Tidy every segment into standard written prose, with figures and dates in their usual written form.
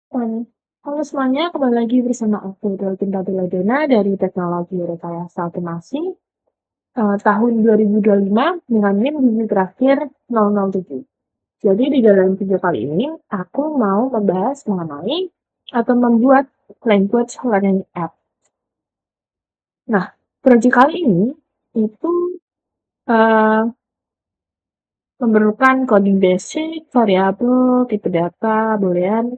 Dan halo semuanya, kembali lagi bersama aku Delvinda Deladena dari Teknologi Rekayasa Otomasi tahun 2025 dengan NIM gigi terakhir 007. Jadi di dalam video kali ini aku mau membahas mengenai atau membuat language learning app. Nah, proyek kali ini itu uh, memerlukan coding basic, variabel, tipe data, boolean,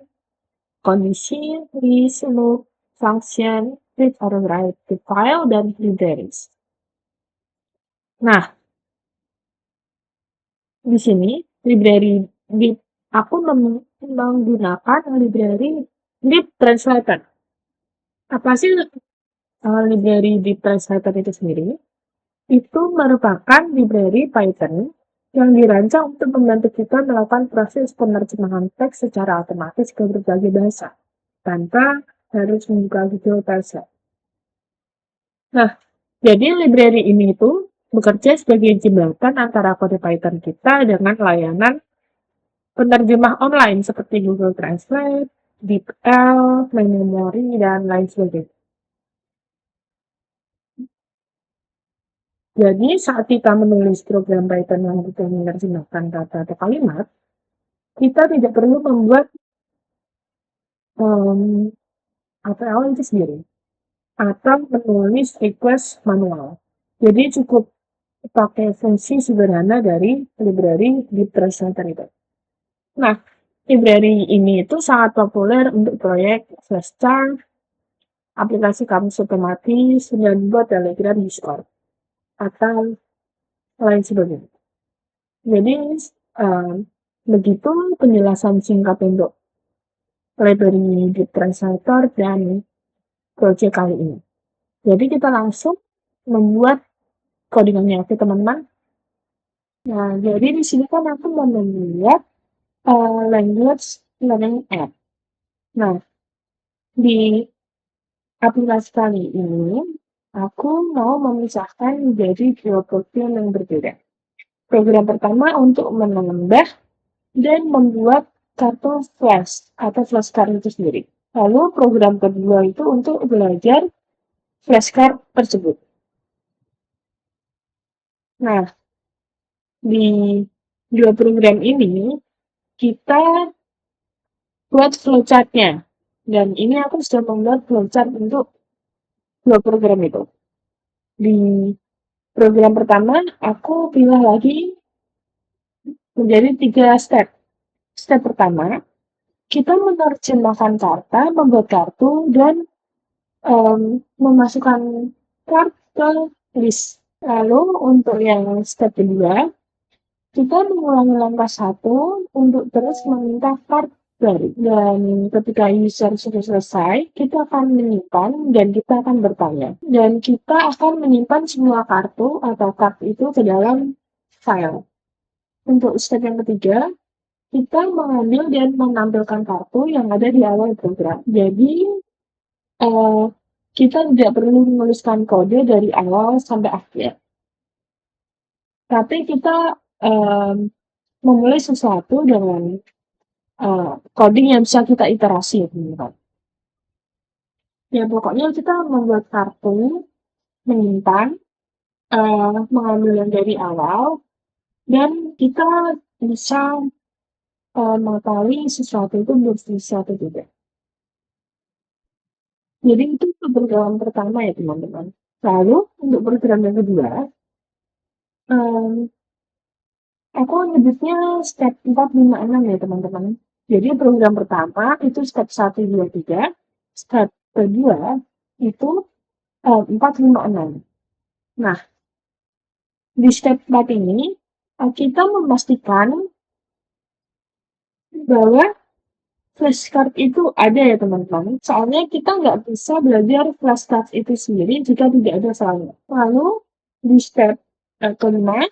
kondisi, list, loop, function, read or write to file, dan libraries. Nah, di sini library di aku menggunakan library Deep Translator. Apa sih library Deep Translator itu sendiri? Itu merupakan library Python yang dirancang untuk membantu kita melakukan proses penerjemahan teks secara otomatis ke berbagai bahasa tanpa harus membuka Google Translate. Nah, jadi library ini itu bekerja sebagai jembatan antara kode Python kita dengan layanan penerjemah online seperti Google Translate, DeepL, Memory, dan lain sebagainya. Jadi saat kita menulis program Python yang butuh menerjemahkan kata atau kalimat, kita tidak perlu membuat APL itu sendiri atau menulis request manual. Jadi cukup pakai fungsi sederhana dari library Deep Translator itu. Nah, library ini itu sangat populer untuk proyek flashcard, aplikasi kamus otomatis, dan buat Telegram Discord, atau lain sebagainya. Jadi, um, begitu penjelasan singkat untuk library di Translator dan project kali ini. Jadi kita langsung membuat codingannya, oke teman-teman. Nah, jadi di sini kan aku mau membuat language learning app. Nah, di aplikasi kali ini, aku mau memisahkan menjadi dua program yang berbeda. Program pertama untuk menambah dan membuat kartu flash atau flashcard itu sendiri. Lalu program kedua itu untuk belajar flashcard tersebut. Nah, di dua program ini kita buat flowchart-nya. Dan ini aku sudah membuat flowchart untuk dua program itu. Di program pertama, aku pilih lagi menjadi 3 step. Step pertama, kita menerjemahkan kata, membuat kartu, dan memasukkan kartu ke list. Lalu untuk yang step kedua, kita mengulangi langkah 1 untuk terus meminta kartu baru. Dan ketika user sudah selesai, kita akan menyimpan dan kita akan bertanya. Dan kita akan menyimpan semua kartu atau kartu itu ke dalam file. Untuk step yang ketiga, kita mengambil dan menampilkan kartu yang ada di awal program. Jadi, kita tidak perlu menuliskan kode dari awal sampai akhir. Tapi kita memulai sesuatu dengan coding yang bisa kita iterasi, teman-teman. Ya, pokoknya kita membuat kartu, menyimpan, mengambil yang dari awal, dan kita bisa mengetahui sesuatu itu bisa atau tidak. Jadi itu program pertama ya teman-teman. Lalu untuk program yang kedua, aku nyebutnya step 4, 5, 6 ya teman-teman. Jadi program pertama itu step 1, 2, 3. Step kedua itu 4, 5, 6. Nah, di step 4 ini kita memastikan bahwa flashcard itu ada ya teman-teman. Soalnya kita nggak bisa belajar flashcard itu sendiri jika tidak ada salahnya. Lalu di step kelima,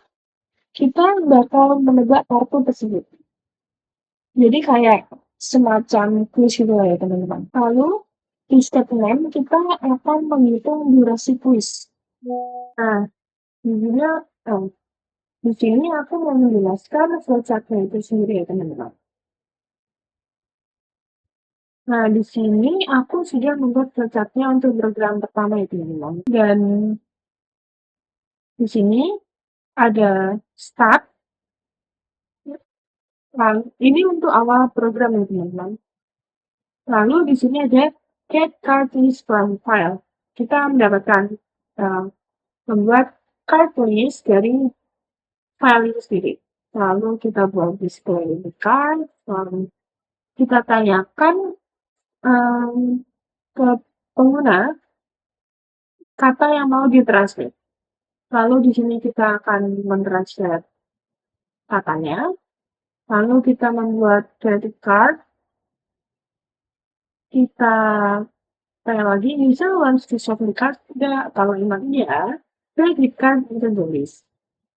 kita bakal menebak kartu tersebut. Jadi kayak semacam kuis gitu ya teman-teman. Lalu di step 6 kita akan menghitung durasi kuis. Nah, jadinya di sini aku mau menjelaskan flowchart-nya itu sendiri ya teman-teman. Nah, di sini aku sudah membuat flowchartnya untuk program pertama itu, teman-teman. Dan di sini ada start. Lalu, ini untuk awal program ya, teman-teman. Lalu di sini ada get cartridge from file. Kita mendapatkan uh, membuat cartridge dari file itu sendiri. Lalu kita buat display the card. Lalu kita tanyakan um, ke pengguna kata yang mau ditranslate. Lalu di sini kita akan mentranslate katanya. Lalu kita membuat credit card. Kita tanya lagi, user wants to swap the card? Tidak. Kalau memang iya, credit card bisa tulis.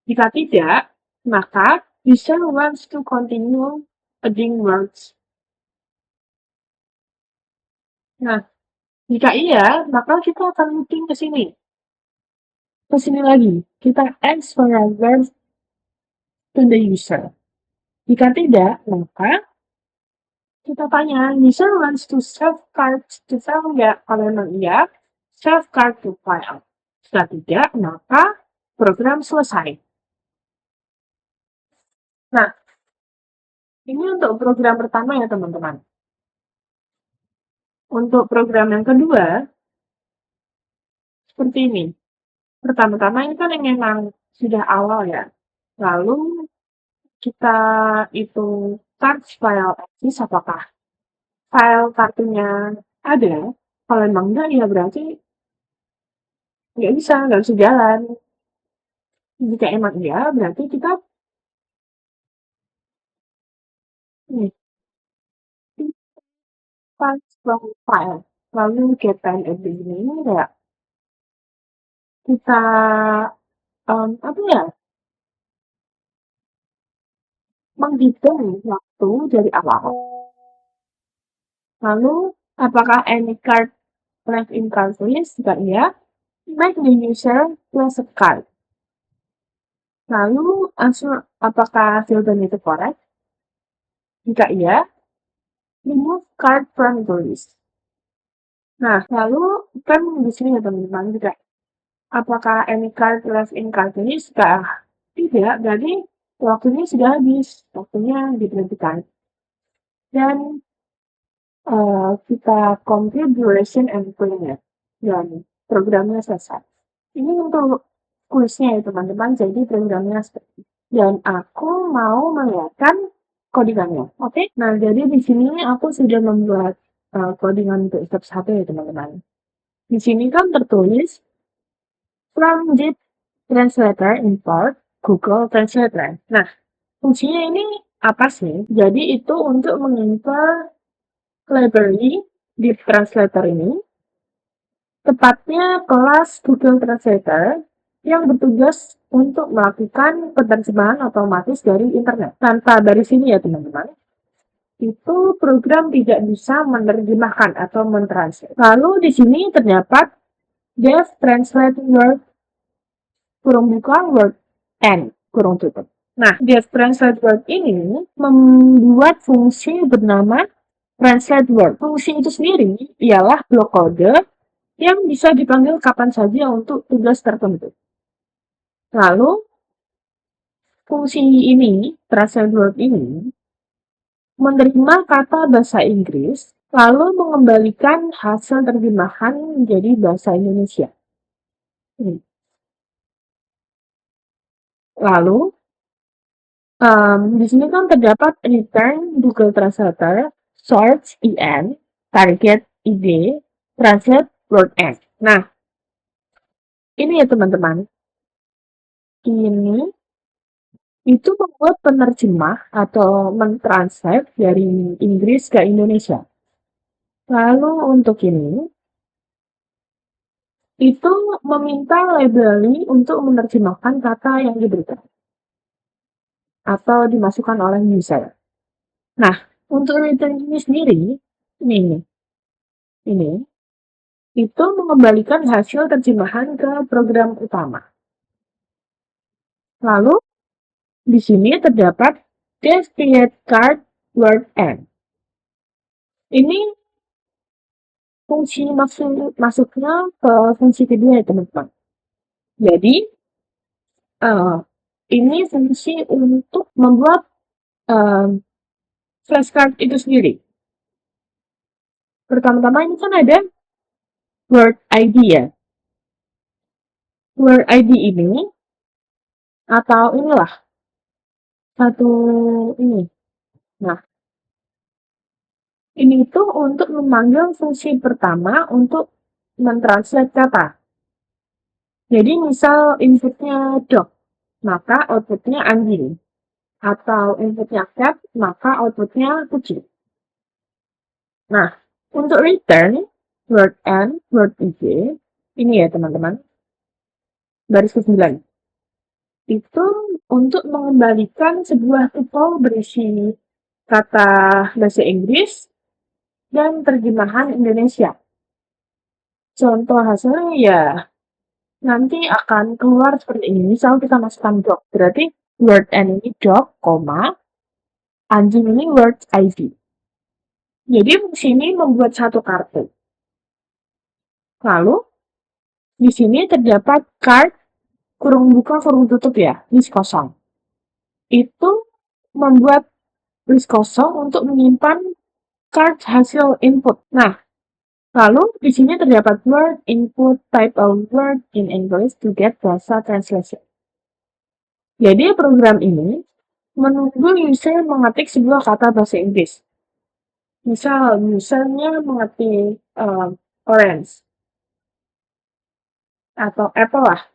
Jika tidak, maka user wants to continue adding words. Nah, jika iya, maka kita akan looking ke sini. Ke sini lagi. Kita ask for a verb to the user. Jika tidak, maka kita tanya, user wants to save card to file nggak? Kalau memang iya, save card to file. Jika tidak, maka program selesai. Nah, ini untuk program pertama ya teman-teman. Untuk program yang kedua, seperti ini. Pertama-tama ini kan yang memang sudah awal ya. Lalu kita hitung card file eksis apakah file kartunya ada. Kalau memang enggak ya berarti nggak bisa jalan. Jika emang iya, berarti kita nih, from file. Lalu get time at beginning ya kita apa ya menghitung waktu dari awal. Lalu apakah any card left in card list? Jika iya, make the user place a card. Lalu answer apakah fieldnya itu correct? Jika iya, remove card from the list. Nah, lalu kan di sini ya teman-teman juga apakah any card left in card list? Jika tidak, berarti waktunya sudah habis, waktunya diberhentikan. Dan kita compute duration and cleaner. Dan programnya selesai. Ini untuk kuisnya ya teman-teman, jadi programnya seperti ini. Dan aku mau melihatkan codingannya. Oke, nah jadi di sini aku sudah membuat codingan untuk step 1 ya teman-teman. Di sini kan tertulis from Git Translator import Google Translator. Nah, fungsinya ini apa sih? Jadi itu untuk mengimport library di translator ini, tepatnya kelas Google Translator yang bertugas untuk melakukan penerjemahan otomatis dari internet. Tanpa dari sini ya teman-teman, itu program tidak bisa menerjemahkan atau mentranslate. Lalu di sini terdapat dev translate word kurung buka word and kurung tutup. Nah, dev translate word ini membuat fungsi bernama translate word. Fungsi itu sendiri ialah blok kode yang bisa dipanggil kapan saja untuk tugas tertentu. Lalu, fungsi ini, translate word ini, menerima kata bahasa Inggris, lalu mengembalikan hasil terjemahan menjadi bahasa Indonesia. Lalu, di sini kan terdapat return Google Translator, source IN, target ID, translate word N. Nah, ini ya teman-teman. Ini itu membuat penerjemah atau mentranslate dari Inggris ke Indonesia. Lalu untuk ini, itu meminta library untuk menerjemahkan kata yang diberikan atau dimasukkan oleh user. Nah, untuk return ini sendiri, ini itu mengembalikan hasil terjemahan ke program utama. Lalu di sini terdapat dev create card word end. Ini fungsi masuknya ke fungsi kedua ya teman-teman. Jadi ini fungsi untuk membuat flashcard itu sendiri. Pertama-tama ini kan ada Word ID ya. Word ID ini atau inilah satu ini. Nah, ini itu untuk memanggil fungsi pertama untuk mentranslate kata. Jadi misal inputnya dog, maka outputnya anjing. Atau inputnya cat, maka outputnya kucing. Nah, untuk return, word n, word ij, ini ya teman-teman, baris ke-9. Itu untuk mengembalikan sebuah tuple berisi kata bahasa Inggris dan terjemahan Indonesia. Contoh hasilnya ya nanti akan keluar seperti ini. Misal kita masukkan dog, berarti word n ini dog, anjing ini word ID. Jadi fungsi ini membuat satu kartu. Lalu di sini terdapat card kurung buka kurung tutup ya, list kosong. Itu membuat list kosong untuk menyimpan card hasil input. Nah, lalu di sini terdapat word input type of word in English to get bahasa translation. Jadi program ini menunggu user mengetik sebuah kata bahasa Inggris. Misal usernya mengetik orange atau apple lah.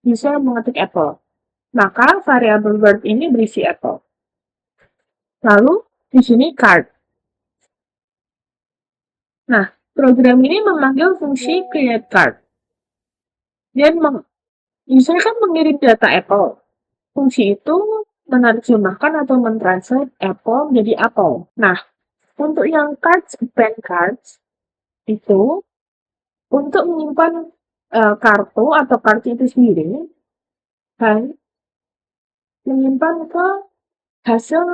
User mengetik apple. Maka variabel word ini berisi apple. Lalu di sini card. Nah, program ini memanggil fungsi create card. Dan user kan mengirim data apple. Fungsi itu menerjemahkan atau mentranslate apple menjadi apple. Nah, untuk yang cards, append cards, itu untuk menyimpan kartu atau kartu itu sendiri dan menyimpan ke hasil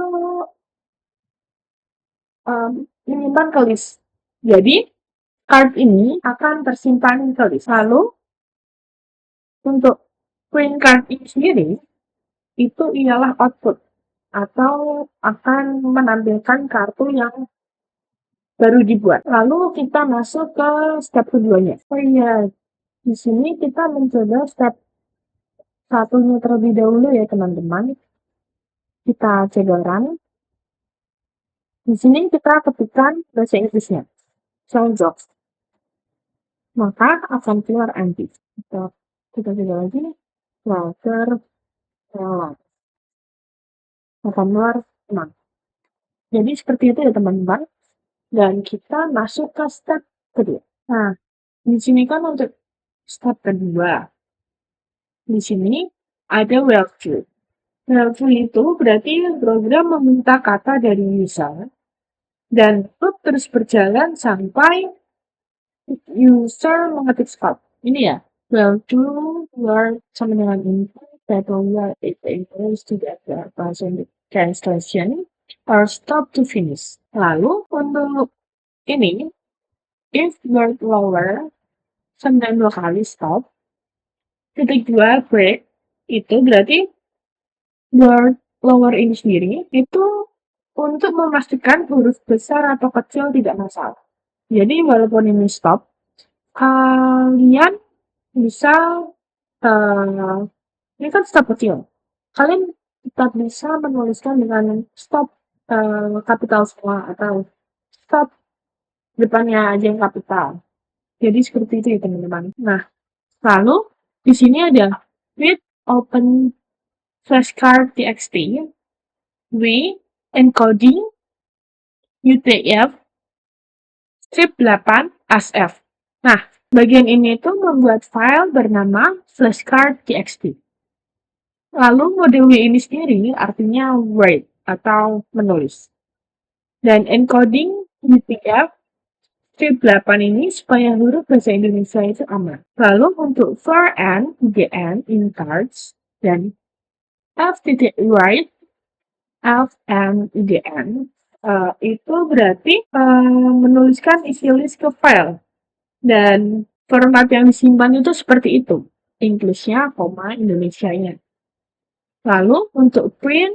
menyimpan ke list. Jadi card ini akan tersimpan ke list. Lalu untuk print card ini sendiri itu ialah output atau akan menampilkan kartu yang baru dibuat. Lalu kita masuk ke step keduanya. Oh iya, di sini kita mencoba step satunya terlebih dahulu ya teman-teman. Kita coba run. Di sini kita ketikkan bahasa Inggrisnya. Contoh. Maka akan keluar anti. Kita coba lagi. Water, akan keluar 6. Jadi seperti itu ya teman-teman. Dan kita masuk ke step kedua. Nah, di sini kan untuk step kedua. Di sini ada value. Value itu berarti program meminta kata dari user dan loop terus berjalan sampai user mengetik stop. Ini ya, value word sama dengan input title word it equals to get the person translation or stop to finish. Lalu untuk ini, if word lower sama dengan 2 kali stop, titik 2 break, itu berarti word lower ini sendiri itu untuk memastikan huruf besar atau kecil tidak masalah. Jadi walaupun ini stop, kalian bisa ini kan stop kecil. Kalian tetap bisa menuliskan dengan stop kapital semua atau stop depannya aja yang kapital. Jadi seperti itu ya teman-teman. Nah, lalu di sini ada with open flashcard.txt, w encoding UTF strip 8 ASF. Nah, bagian ini itu membuat file bernama flashcard.txt. Lalu mode W ini sendiri artinya write atau menulis. Dan encoding UTF strip 8 ini supaya huruf bahasa Indonesia itu aman. Lalu untuk for and UGN in cards dan f.write f and UGN itu berarti menuliskan isi list ke file. Dan format yang disimpan itu seperti itu. English-nya, Indonesia-nya. Lalu untuk print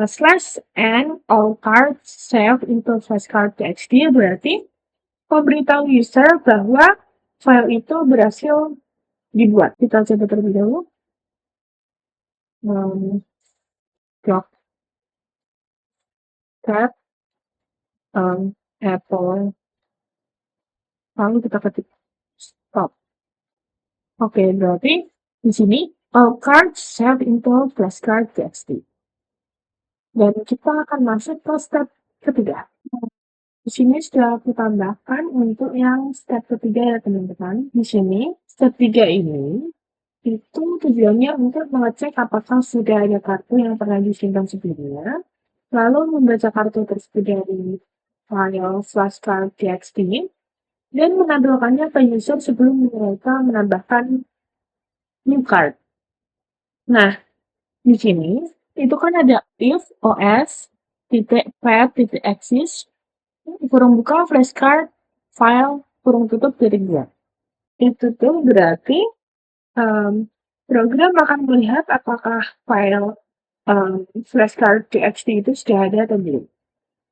slash n all cards save into flashcard txt berarti memberitahu user bahwa file itu berhasil dibuat. Kita coba terlebih dahulu. Doc tab Apple. Lalu kita ketik stop. Oke, berarti di sini all cards save into flashcard txt. Dan kita akan masuk ke step ketiga. Di sini sudah aku tambahkan untuk yang step ketiga ya teman-teman. Di sini step 3 ini itu tujuannya untuk mengecek apakah sudah ada kartu yang pernah disimpan sebelumnya, lalu membaca kartu tersebut dari file flashcard txt dan menampilkannya ke user sebelum mereka menambahkan new card. Nah, di sini itu kan ada if os pad.exist kurung buka flashcard file kurung tutup titik 2. Itu tuh berarti program akan melihat apakah file flashcard txt itu sudah ada atau belum.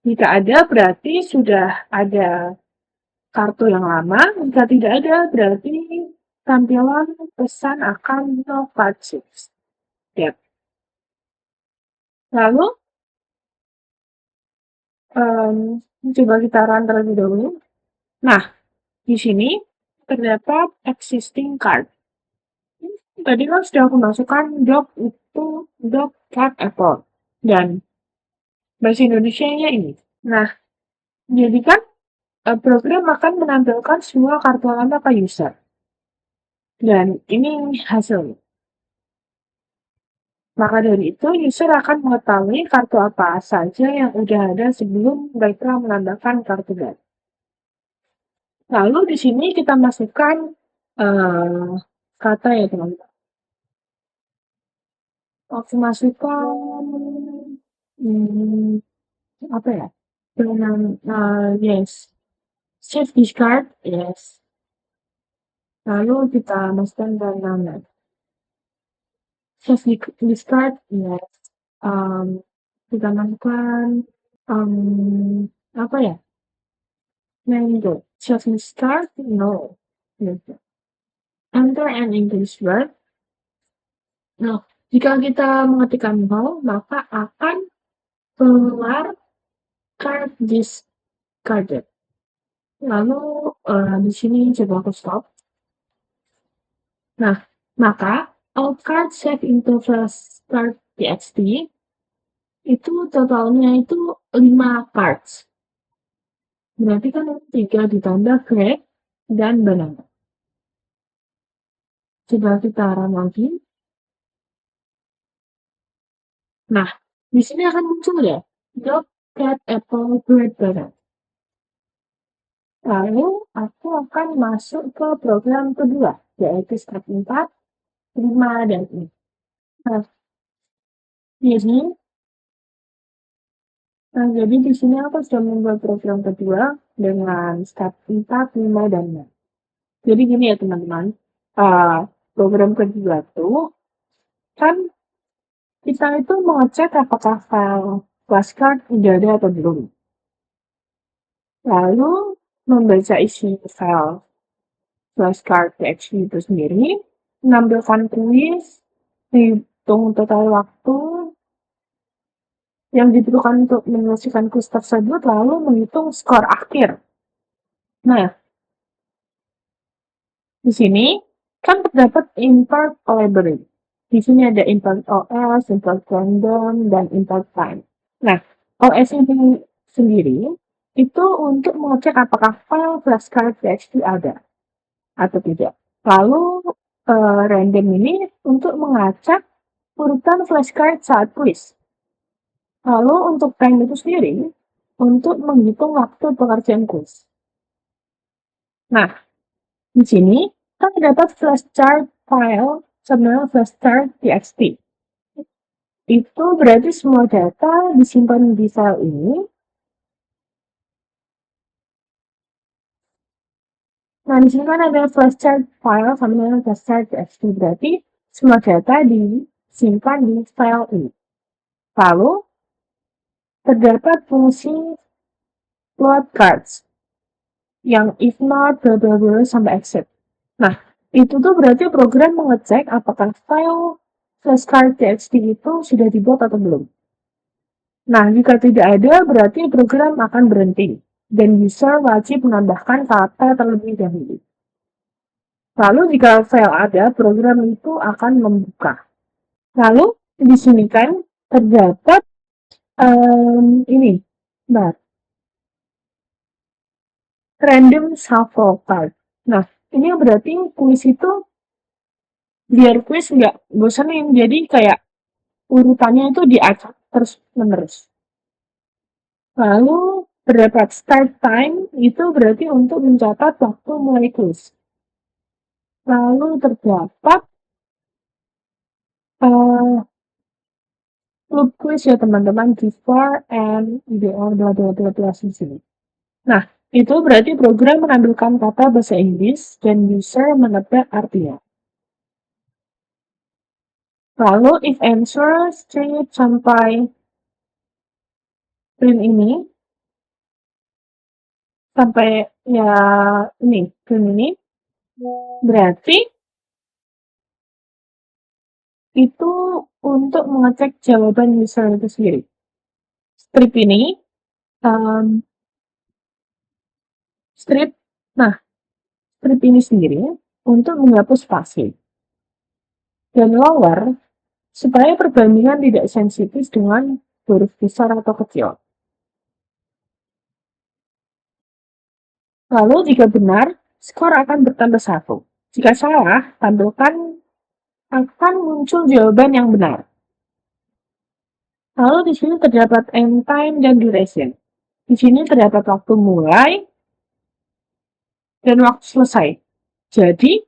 Jika ada, berarti sudah ada kartu yang lama. Jika tidak ada, berarti tampilan pesan akan no cartridge. Yep. Lalu, coba kita run terlebih dahulu. Nah, di sini terdapat existing card. Tadi kan sudah aku masukkan doc itu doc cat apple dan bahasa Indonesia-nya ini. Nah, jadi kan program akan menampilkan semua kartu lama ke user. Dan ini hasilnya. Maka dari itu, user akan mengetahui kartu apa saja yang udah ada sebelum mereka menambahkan kartu baru. Lalu di sini kita masukkan kata ya teman-teman. Aku masukkan apa ya? Dengan yes, save discard yes. Lalu kita masukkan nama. Save discard yes. Kita masukkan apa ya? Mango. Save discard no. Gitu. Enter an English word. Nah, jika kita mengetikkan no, maka akan keluar card discarded. Lalu di sini coba aku stop. Nah, maka all cards save into flashcard txt itu totalnya itu 5 cards. Berarti kan 3 ditambah grade dan banana. Coba kita run lagi. Nah, di sini akan muncul ya, dog, cat, apple, bird, banana. Lalu aku akan masuk ke program kedua, yaitu step 4, 5, dan 6. Nah, jadi di sini aku sudah membuat program kedua dengan step 4, 5, dan 6. Jadi gini ya teman-teman, program kedua tuh kan kita itu mengecek apakah file flashcard udah ada atau belum. Lalu membaca isi file flashcard txt itu sendiri, menampilkan kuis, hitung total waktu yang diperlukan untuk menyelesaikan kuis tersebut, lalu menghitung skor akhir. Nah, di sini kan terdapat import library. Di sini ada import OS, import random, dan import time. Nah, OS ini sendiri itu untuk mengecek apakah file flashcard txt ada atau tidak. Lalu random ini untuk mengacak urutan flashcard saat kuis. Lalu untuk time itu sendiri untuk menghitung waktu pekerjaan kuis. Nah, di sini kan terdapat flashcard file sama flashcard txt. Itu berarti semua data disimpan di file ini Nah, di sini kan ada flashcard file sama dengan flashcard.txt, berarti semua data disimpan di file ini. Lalu, terdapat fungsi plot cards yang if not, bla bla bla sampai exit. Nah, itu tuh berarti program mengecek apakah file flashcard.txt itu sudah dibuat atau belum. Nah, jika tidak ada, berarti program akan berhenti dan user wajib menambahkan kata terlebih dahulu. Lalu jika file ada, program itu akan membuka. Lalu di sini kan terdapat ini, nah, random shuffle card. Nah, ini berarti kuis itu biar kuis nggak bosenin, jadi kayak urutannya itu diacak terus menerus. Lalu terdapat start time, itu berarti untuk mencatat waktu mulai kuis. Lalu terdapat loop quiz ya teman-teman, before and beyond bla bla bla bla di sini. Nah, itu berarti program menampilkan kata bahasa Inggris dan user menebak artinya. Lalu if answer straight sampai print ini, sampai ya ini, print ini, berarti itu untuk mengecek jawaban user itu sendiri. Strip ini, strip, nah, strip ini sendiri untuk menghapus spasi. Dan lower, supaya perbandingan tidak sensitif dengan huruf besar atau kecil. Lalu jika benar, skor akan bertambah 1. Jika salah, tampilkan akan muncul jawaban yang benar. Lalu di sini terdapat end time dan duration. Di sini terdapat waktu mulai dan waktu selesai. Jadi,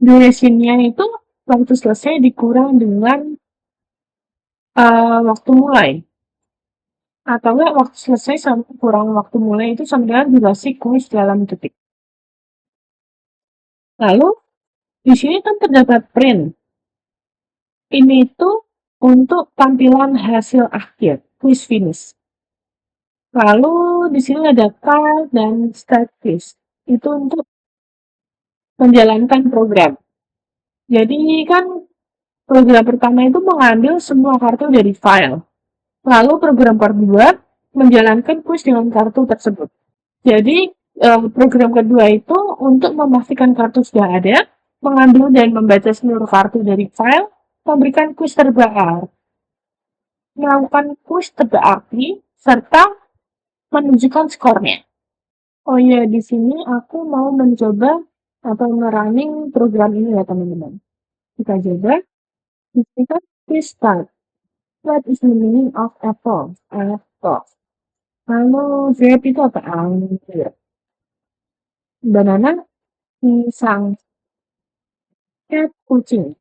durationnya itu waktu selesai dikurang dengan waktu mulai. Atau enggak waktu selesai sampai kurang waktu mulai itu sama dengan durasi kuis dalam detik. Lalu, di sini kan terdapat print. Ini itu untuk tampilan hasil akhir, quiz finish. Lalu di sini ada card dan start quiz. Itu untuk menjalankan program. Jadi kan program pertama itu mengambil semua kartu dari file. Lalu program kedua menjalankan quiz dengan kartu tersebut. Jadi program kedua itu untuk memastikan kartu sudah ada, mengambil dan membaca seluruh kartu dari file, memberikan quiz terbakar, melakukan quiz tebak api, serta menunjukkan skornya. Oh iya, di sini aku mau mencoba atau ngerunning program ini ya teman-teman. Kita coba. Di sini kan quiz start. What is the meaning of apple? Apple. Lalu grape itu apa? Anggur. Banana, pisang. Cat, kucing.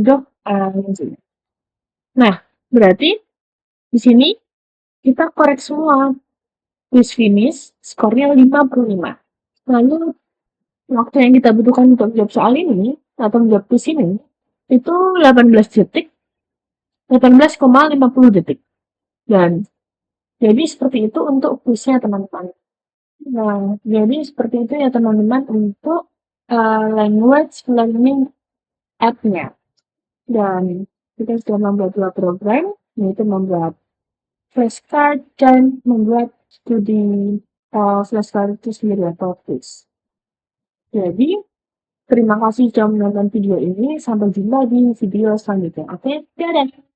Dog, anjing. Nah, berarti di sini kita korek semua. Quiz finish, skornya 55. Lalu, waktu yang kita butuhkan untuk menjawab soal ini, atau menjawab quiz ini, itu 18 detik, 18,50 detik. Dan, jadi seperti itu untuk quiznya teman-teman. Nah, jadi seperti itu ya teman-teman untuk language learning app-nya. Dan kita sudah membuat dua program, yaitu membuat flashcard dan membuat studi flashcard itu sendiri atau quiz. Jadi, terima kasih sudah menonton video ini. Sampai jumpa di video selanjutnya. Oke, dadah!